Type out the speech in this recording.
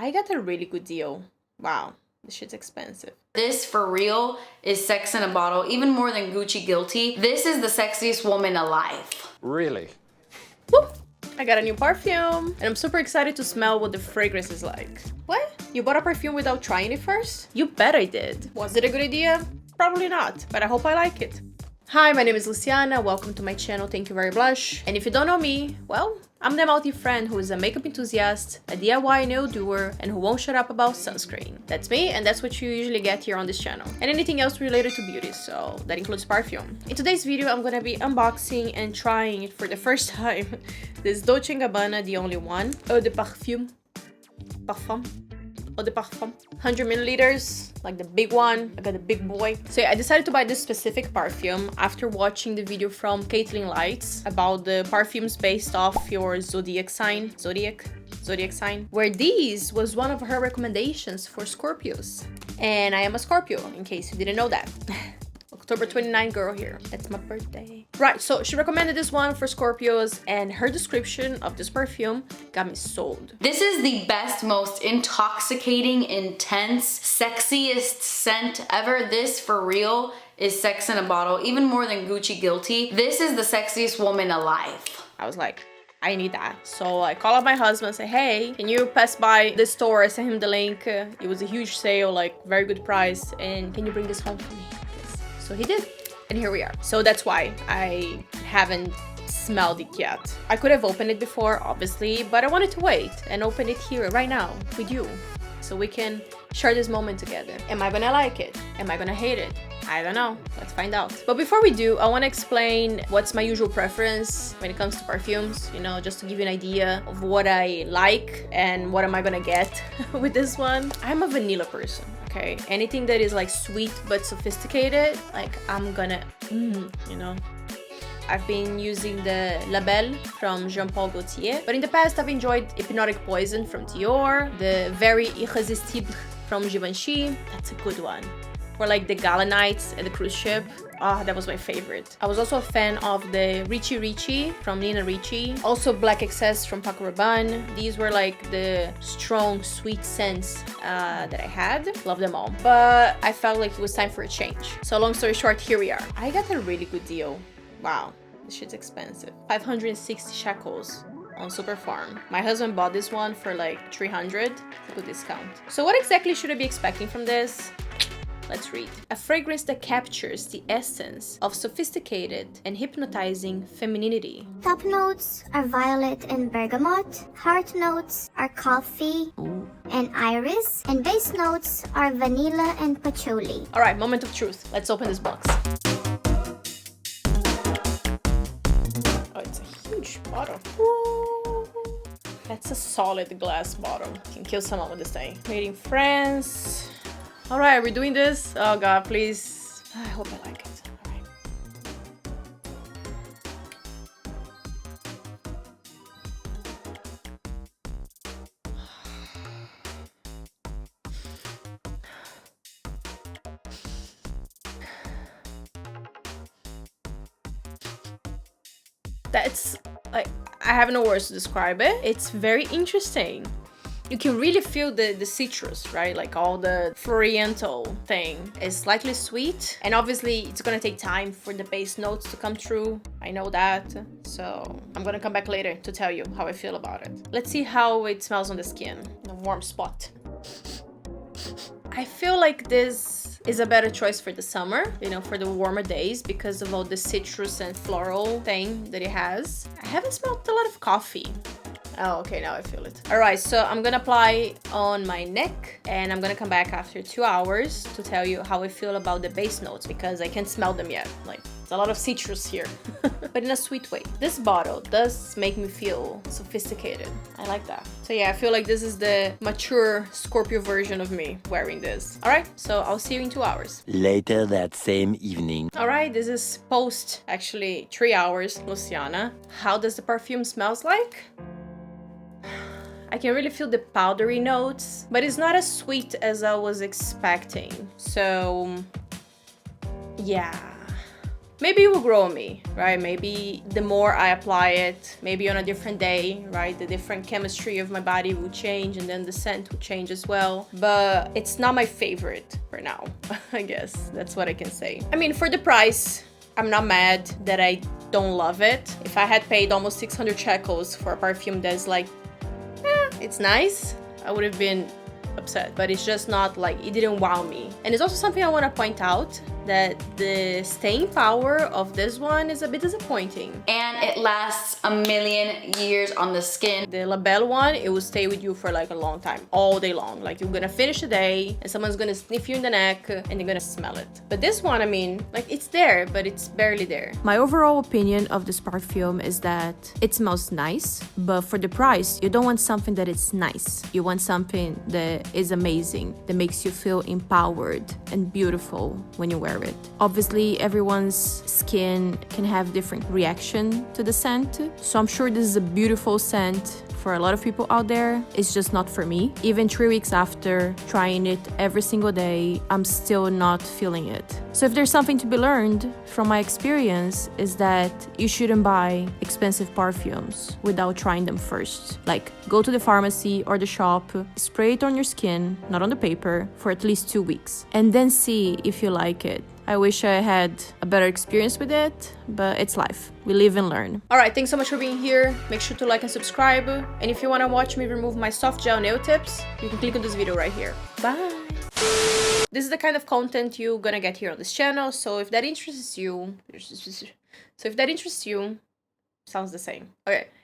I got a really good deal. Wow, this shit's expensive. This, for real, is sex in a bottle, even more than Gucci Guilty. This is the sexiest woman alive. Really? Whoop! I got a new perfume, and I'm super excited to smell what the fragrance is like. What? You bought a perfume without trying it first? You bet I did. Was it a good idea? Probably not, but I hope I like it. Hi, my name is Luciana, welcome to my channel, thank you very much. And if you don't know me, well, I'm the mouthy friend who is a makeup enthusiast, a DIY nail doer, and who won't shut up about sunscreen. That's me, and that's what you usually get here on this channel. And anything else related to beauty, so that includes perfume. In today's video, I'm gonna be unboxing and trying it for the first time. This Dolce & Gabbana, the only one. Eau de Parfum. Parfum. Eau de Parfum. 100 milliliters, like the big one. I got the big boy. So yeah, I decided to buy this specific perfume after watching the video from Kathleen Lights about the perfumes based off your zodiac sign. Zodiac sign. Where these was one of her recommendations for Scorpios. And I am a Scorpio, in case you didn't know that. October 29 girl here. That's my birthday. Right, so she recommended this one for Scorpios, and her description of this perfume got me sold. This is the best, most intoxicating, intense, sexiest scent ever. This, for real, is sex in a bottle, even more than Gucci Guilty. This is the sexiest woman alive. I was like, I need that. So I call up my husband and say, hey, can you pass by the store? I sent him the link. It was a huge sale, like very good price. And can you bring this home for me? So he did, and here we are. So that's why I haven't smelled it yet. I could have opened it before, obviously, but I wanted to wait and open it here right now with you, so we can share this moment together. Am I gonna like it? Am I gonna hate it? I don't know. Let's find out. But before we do, I want to explain what's my usual preference when it comes to perfumes, you know, just to give you an idea of what I like and what am I gonna get with this one. I'm a vanilla person. Okay, anything that is like sweet but sophisticated, like I'm gonna, you know. I've been using the La Belle from Jean Paul Gaultier, but in the past I've enjoyed Hypnotic Poison from Dior, the Very Irrésistible from Givenchy. That's a good one. Or like the Gala Nights at the cruise ship. Ah, that was my favorite. I was also a fan of the Ricci Ricci from Nina Ricci. Also Black Excess from Paco Rabanne. These were like the strong, sweet scents that I had. Love them all. But I felt like it was time for a change. So long story short, here we are. I got a really good deal. Wow, this shit's expensive. 560 shekels on Superfarm. My husband bought this one for like 300. Good discount. So what exactly should I be expecting from this? Let's read. A fragrance that captures the essence of sophisticated and hypnotizing femininity. Top notes are violet and bergamot. Heart notes are coffee and iris. And base notes are vanilla and patchouli. All right, moment of truth. Let's open this box. Oh, it's a huge bottle. Ooh. That's a solid glass bottle. Can kill someone with this thing. Made in France. All right, are we doing this? Oh God, please. I hope I like it. All right. That's like, I have no words to describe it. It's very interesting. You can really feel the citrus, right? Like all the Floriental thing is slightly sweet. And obviously it's gonna take time for the base notes to come through. I know that. So I'm gonna come back later to tell you how I feel about it. Let's see how it smells on the skin. In a warm spot. I feel like this is a better choice for the summer, you know, for the warmer days because of all the citrus and floral thing that it has. I haven't smelled a lot of coffee. Oh, okay, now I feel it. All right, so I'm gonna apply on my neck and I'm gonna come back after 2 hours to tell you how I feel about the base notes because I can't smell them yet. Like, there's a lot of citrus here, but in a sweet way. This bottle does make me feel sophisticated. I like that. So yeah, I feel like this is the mature Scorpio version of me wearing this. All right, so I'll see you in 2 hours. Later that same evening. All right, this is post, actually 3 hours, Luciana. How does the perfume smells like? I can really feel the powdery notes, but it's not as sweet as I was expecting. So, yeah. maybe it will grow on me, right? Maybe the more I apply it, maybe on a different day, right? The different chemistry of my body will change and then the scent will change as well. But it's not my favorite for now, I guess. That's what I can say. I mean, for the price, I'm not mad that I don't love it. If I had paid almost 600 shekels for a perfume that's like, it's nice, I would have been upset. But it's just not like, it didn't wow me. And it's also something I want to point out, that the staying power of this one is a bit disappointing. And it lasts a million years on the skin. The Labelle one, it will stay with you for like a long time, all day long. Like you're gonna finish the day and someone's gonna sniff you in the neck and you're gonna smell it. But this one, I mean, like it's there, but it's barely there. My overall opinion of this perfume is that it smells nice, but for the price, you don't want something that is nice. You want something that is amazing, that makes you feel empowered and beautiful when you wear it. Obviously, everyone's skin can have different reaction to the scent, so I'm sure this is a beautiful scent for a lot of people out there. It's just not for me. Even 3 weeks after trying it every single day, I'm still not feeling it. So if there's something to be learned from my experience, is that you shouldn't buy expensive perfumes without trying them first. Like, go to the pharmacy or the shop, spray it on your skin, not on the paper, for at least 2 weeks, and then see if you like it. I wish I had a better experience with it, but it's life. We live and learn. All right, thanks so much for being here. Make sure to like and subscribe. And if you want to watch me remove my soft gel nail tips, you can click on this video right here. Bye. This is the kind of content you're gonna get here on this channel. So if that interests you, sounds the same. Okay.